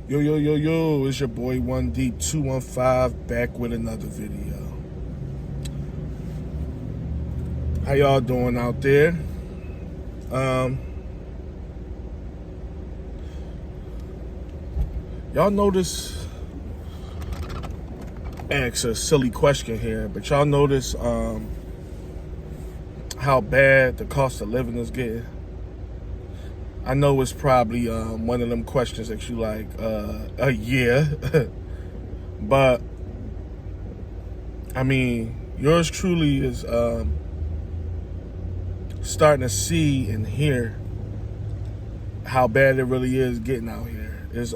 Yo, yo, yo, yo, it's your boy One Deep 215 back with another video. How y'all doing out there? Y'all notice, ask a silly question here, but y'all notice how bad the cost of living is getting? I know it's probably one of them questions that you like, yeah. But, I mean, yours truly is starting to see and hear how bad it really is getting out here. It's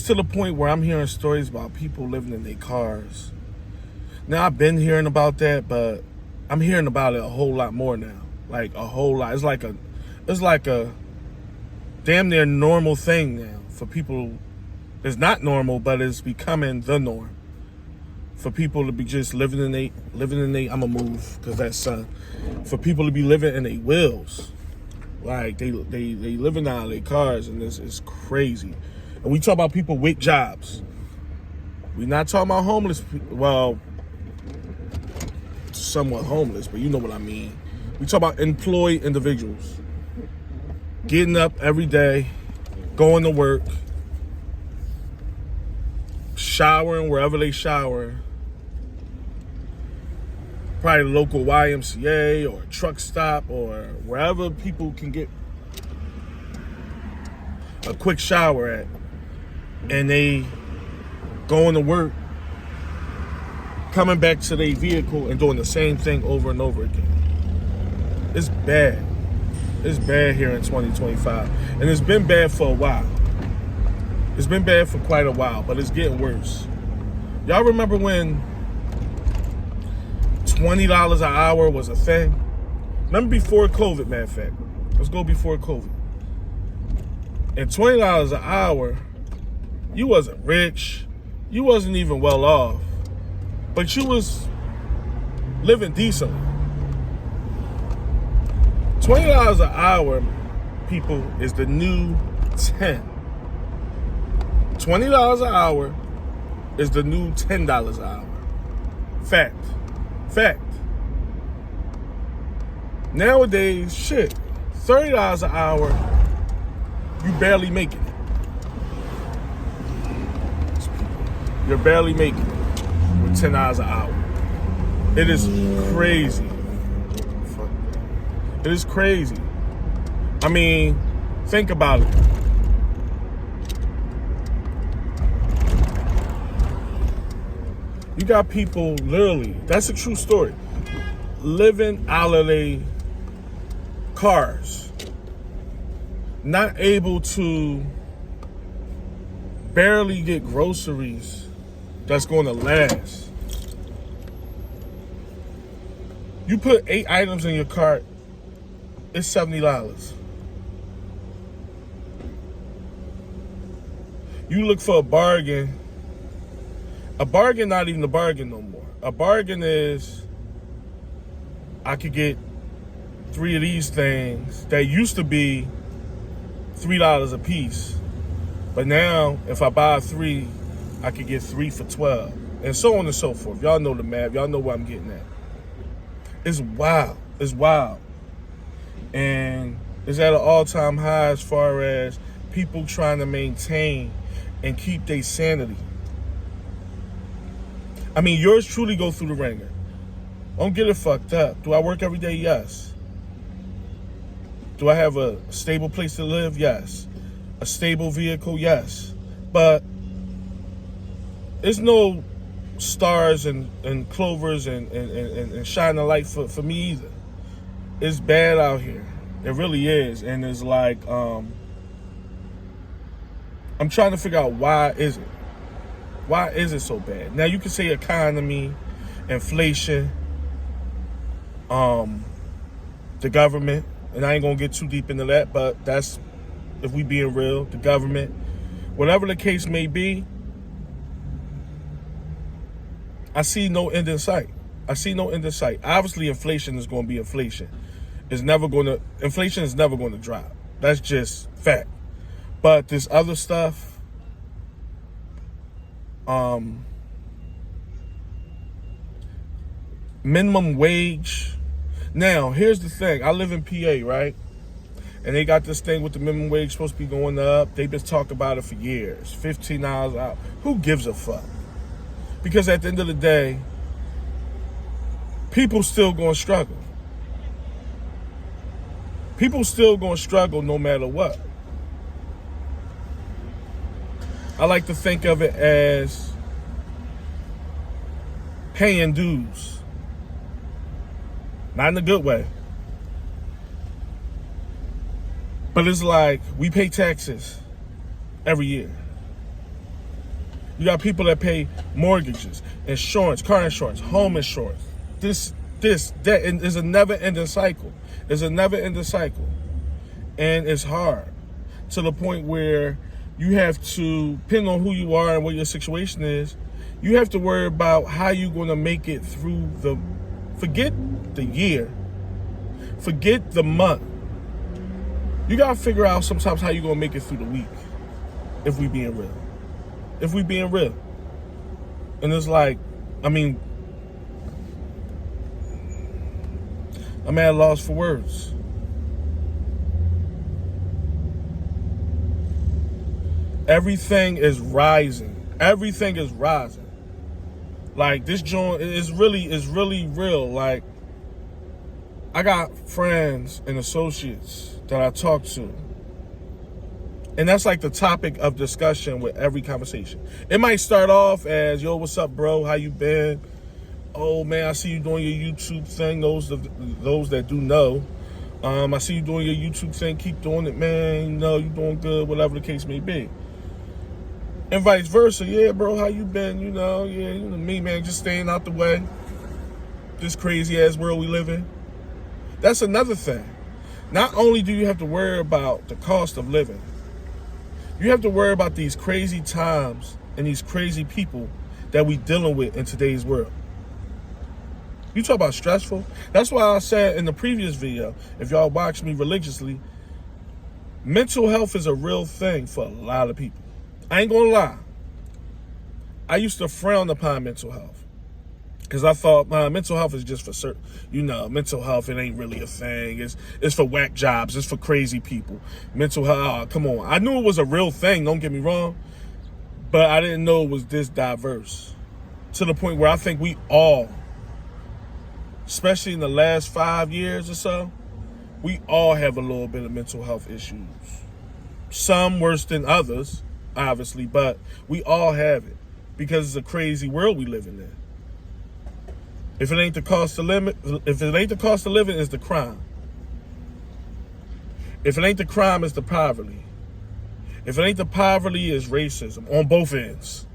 to the point where I'm hearing stories about people living in their cars. Now, I've been hearing about that, but I'm hearing about it a whole lot more now. Like a whole lot. It's like a damn near normal thing now for people. It's not normal, but it's becoming the norm for people to be just living in they. I'ma move because that's for people to be living in their wheels. Like they living out of their cars, and this is crazy. And we talk about people with jobs. We're not talking about homeless people. Well, somewhat homeless, but you know what I mean. We talk about employed individuals getting up every day, going to work, showering wherever they shower, probably the local YMCA or a truck stop or wherever people can get a quick shower at, and they going to work, coming back to their vehicle and doing the same thing over and over again. It's bad. It's bad here in 2025. And it's been bad for a while. It's been bad for quite a while, but it's getting worse. Y'all remember when $20 an hour was a thing? Remember before COVID, matter of fact. Let's go before COVID. And $20 an hour, you wasn't rich. You wasn't even well off. But you was living decently. $20 an hour, people, is the new 10. $20 an hour is the new $10 an hour. Fact. Nowadays, shit, $30 an hour, you barely making it. You're barely making it with $10 an hour. It is crazy. It is crazy. I mean, think about it. You got people literally, that's a true story, living out of their cars, not able to barely get groceries that's going to last. You put 8 items in your cart, it's $70. You look for a bargain not even a bargain no more. A bargain is, I could get 3 of these things that used to be $3 a piece. But now, if I buy 3, I could get 3 for $12. And so on and so forth. Y'all know the math. Y'all know where I'm getting at. It's wild. It's wild. And it's at an all-time high as far as people trying to maintain and keep their sanity. I mean, yours truly go through the ringer. Don't get it fucked up. Do I work every day? Yes. Do I have a stable place to live? Yes. A stable vehicle? Yes. But it's no stars and clovers and shining light for me either. It's bad out here. It really is. And it's like, I'm trying to figure out why is it? Why is it so bad? Now you can say economy, inflation, the government, and I ain't gonna get too deep into that, but that's, if we being real, the government, whatever the case may be, I see no end in sight. Obviously, inflation is going to be inflation. Inflation is never going to drop. That's just fact. But this other stuff, minimum wage. Now, here's the thing. I live in PA, right? And they got this thing with the minimum wage supposed to be going up. They've been talking about it for years. $15 out. Who gives a fuck? Because at the end of the day, people still gonna struggle. People still gonna struggle no matter what. I like to think of it as paying dues. Not in a good way. But it's like we pay taxes every year. You got people that pay mortgages, insurance, car insurance, home insurance. This, that, and it's a never-ending cycle. It's a never-ending cycle. And it's hard to the point where you have to, depending on who you are and what your situation is, you have to worry about how you're going to make it through forget the year, forget the month. You got to figure out sometimes how you're going to make it through the week, if we being real. If we being real. And it's like, I mean, I'm at a loss for words. Everything is rising. Everything is rising. Like, this joint is really real. Like, I got friends and associates that I talk to. And that's like the topic of discussion with every conversation. It might start off as, yo, what's up, bro? How you been? Oh, man, I see you doing your YouTube thing. Those that do know. I see you doing your YouTube thing. Keep doing it, man. You know, you doing good, whatever the case may be. And vice versa. Yeah, bro, how you been? You know, yeah, you know me, man, just staying out the way. This crazy-ass world we live in. That's another thing. Not only do you have to worry about the cost of living, you have to worry about these crazy times and these crazy people that we dealing with in today's world. You talk about stressful. That's why I said in the previous video, if y'all watch me religiously, mental health is a real thing for a lot of people. I ain't gonna lie. I used to frown upon mental health because I thought mental health is just for certain, mental health, it ain't really a thing. It's for whack jobs. It's for crazy people. Mental health, come on. I knew it was a real thing, don't get me wrong, but I didn't know it was this diverse to the point where I think we all, especially in the last 5 years or so, we all have a little bit of mental health issues. Some worse than others, obviously, but we all have it because it's a crazy world we live in. If it ain't the cost of living, it's the crime. If it ain't the crime, it's the poverty. If it ain't the poverty, it's racism on both ends.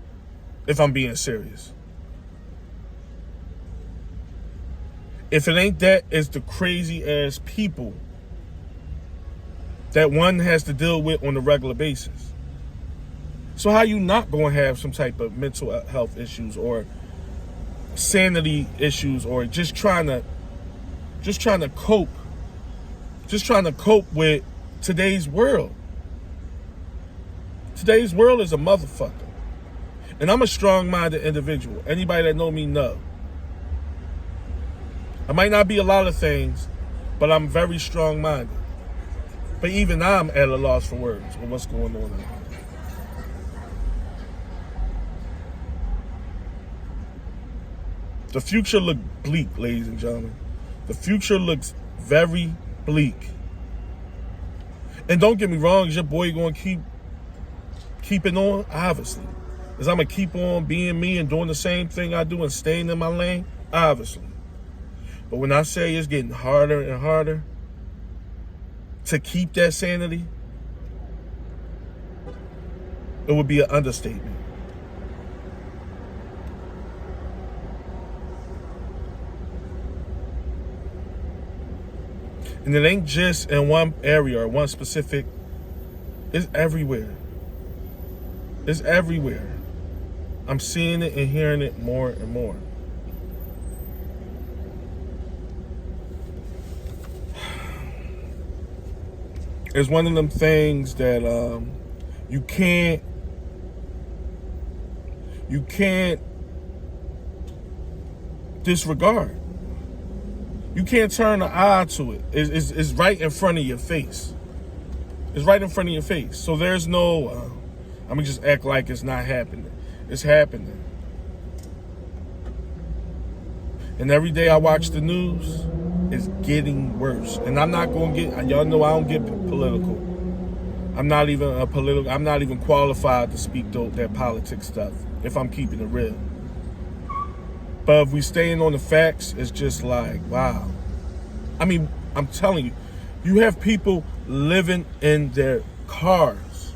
If I'm being serious. If it ain't that, it's the crazy ass people that one has to deal with on a regular basis. So how you not going to have some type of mental health issues or sanity issues or just trying to cope with today's world? Today's world is a motherfucker. And I'm a strong-minded individual. Anybody that know me know. I might not be a lot of things, but I'm very strong-minded. But even I'm at a loss for words with what's going on out here. The future looks bleak, ladies and gentlemen. The future looks very bleak. And don't get me wrong, is your boy going to keep it on? Obviously. Is I'm going to keep on being me and doing the same thing I do and staying in my lane? Obviously. But when I say it's getting harder and harder to keep that sanity, it would be an understatement. And it ain't just in one area or one specific. It's everywhere. It's everywhere. I'm seeing it and hearing it more and more. It's one of them things that You can't disregard. You can't turn an eye to it. It's right in front of your face. It's right in front of your face. So there's no, I'm gonna just act like it's not happening. It's happening. And every day I watch the news, it's getting worse. And I'm not gonna get, y'all know I don't get political. I'm not even qualified to speak that politics stuff if I'm keeping it real. But if we staying on the facts, it's just like, wow. I mean, I'm telling you, you have people living in their cars.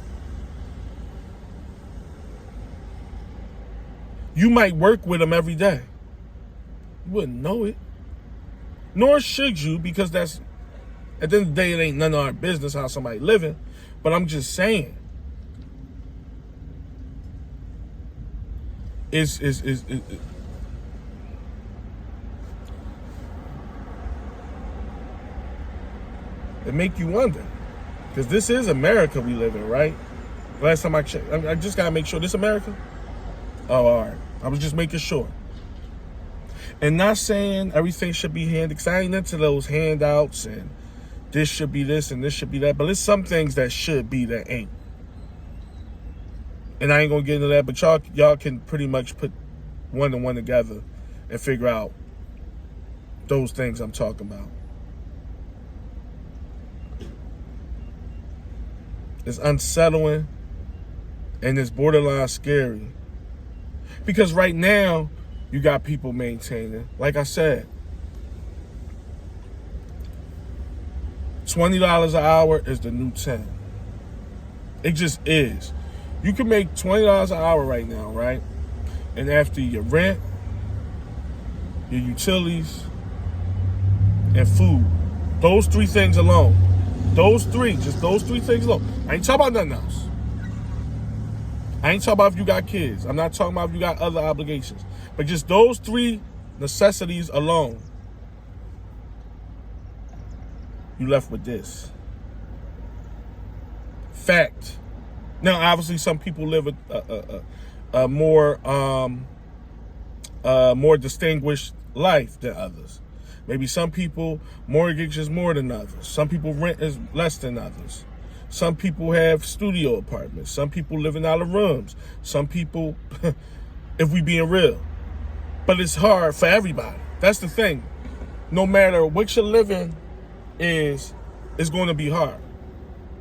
You might work with them every day. You wouldn't know it. Nor should you, because that's, at the end of the day, it ain't none of our business how somebody living. But I'm just saying. It make you wonder, because this is America we live in, right? Last time I checked, I just gotta make sure this America. Oh, all right. I was just making sure, and not saying everything should be handed, because I ain't into those handouts and this should be this and this should be that. But there's some things that should be that ain't, and I ain't gonna get into that. But y'all can pretty much put one and one together and figure out those things I'm talking about. It's unsettling and it's borderline scary. Because right now, you got people maintaining, like I said, $20 an hour is the new 10. It just is. You can make $20 an hour right now, right? And after your rent, your utilities, and food, those three things alone, just those three things alone. I ain't talking about nothing else. I ain't talking about if you got kids. I'm not talking about if you got other obligations. But just those three necessities alone, you left with this. Fact. Now, obviously, some people live a more distinguished life than others. Maybe some people mortgage is more than others. Some people rent is less than others. Some people have studio apartments. Some people living out of rooms. Some people, if we being real. But it's hard for everybody. That's the thing. No matter what you're living is, it's going to be hard.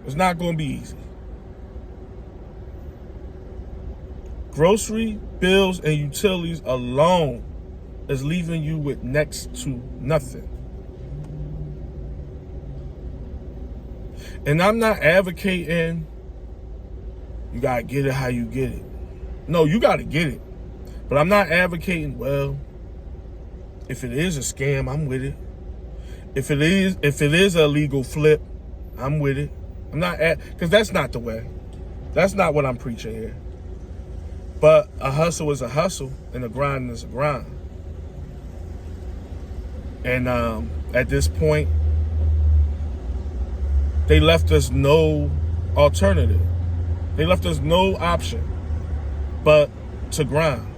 It's not going to be easy. Grocery, bills, and utilities alone is leaving you with next to nothing. And I'm not advocating you gotta get it how you get it. No, you gotta get it. But I'm not advocating, well, if it is a scam, I'm with it. If it is a legal flip, I'm with it. I'm not because that's not the way. That's not what I'm preaching here. But a hustle is a hustle, and a grind is a grind. And at this point, they left us no alternative. They left us no option but to grind.